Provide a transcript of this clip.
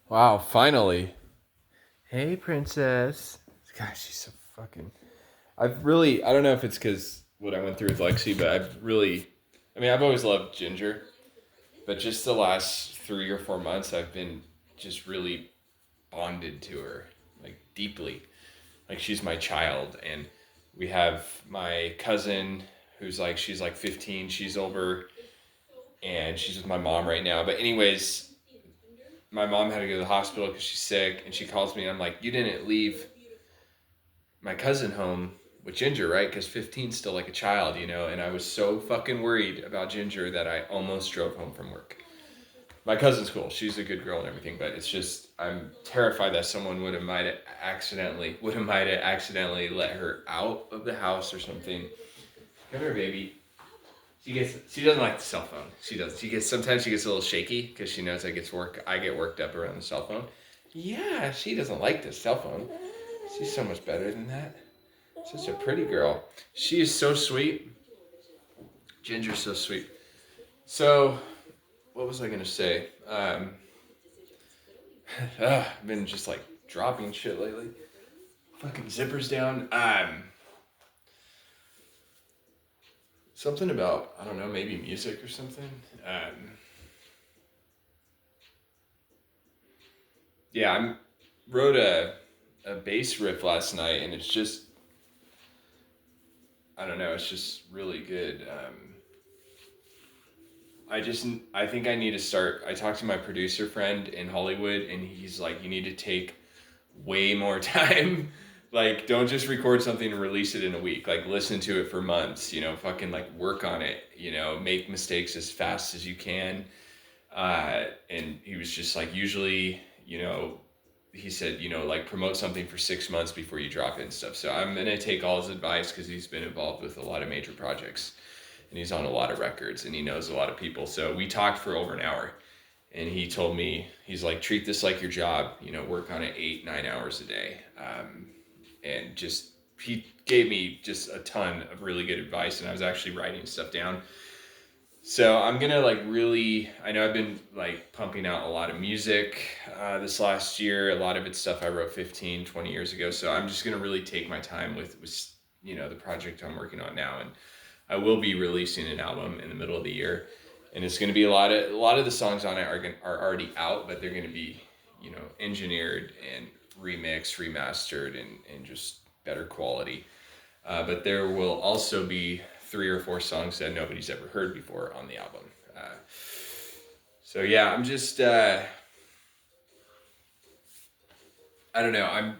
Wow, finally. Hey, princess. Gosh, she's so fucking. I don't know if it's because what I went through with Lexi, but I've always loved Ginger, but just the last 3 or 4 months, I've been just really bonded to her, like deeply. Like she's my child. And we have my cousin she's like 15, she's over, and she's with my mom right now. But, anyways, my mom had to go to the hospital because she's sick, and she calls me. And I'm like, you didn't leave my cousin home with Ginger, right? Because 15's still like a child, And I was so fucking worried about Ginger that I almost drove home from work. My cousin's cool; she's a good girl and everything, but it's just I'm terrified that someone would have accidentally let her out of the house or something. Come here, baby. She doesn't like the cell phone. Sometimes she gets a little shaky because she knows I get worked up around the cell phone. Yeah, she doesn't like the cell phone. She's so much better than that. Such a pretty girl. She is so sweet. Ginger's so sweet. So, what was I gonna say? I've been just like dropping shit lately. Fucking zippers down. Something about, I don't know, maybe music or something. Um, yeah, I wrote a bass riff last night, and it's just, I don't know, it's just really good. I think I need to start. I talked to my producer friend in Hollywood, and he's like, you need to take way more time. Like, don't just record something and release it in a week. Like, listen to it for months. Fucking like work on it. Make mistakes as fast as you can. And he was just like, usually, he said, like promote something for 6 months before you drop it and stuff. So I'm gonna take all his advice because he's been involved with a lot of major projects, and he's on a lot of records, and he knows a lot of people. So we talked for over an hour, and he told me, he's like, treat this like your job, work on it 8, 9 hours a day. And just, he gave me just a ton of really good advice, and I was actually writing stuff down. So I'm gonna like really, I know I've been like pumping out a lot of music this last year. A lot of it's stuff I wrote 15, 20 years ago. So I'm just gonna really take my time with the project I'm working on now. And I will be releasing an album in the middle of the year, and it's going to be a lot of the songs on it are already out, but they're going to be engineered and remixed, remastered, and just better quality. But there will also be 3 or 4 songs that nobody's ever heard before on the album. So yeah, I'm just I don't know.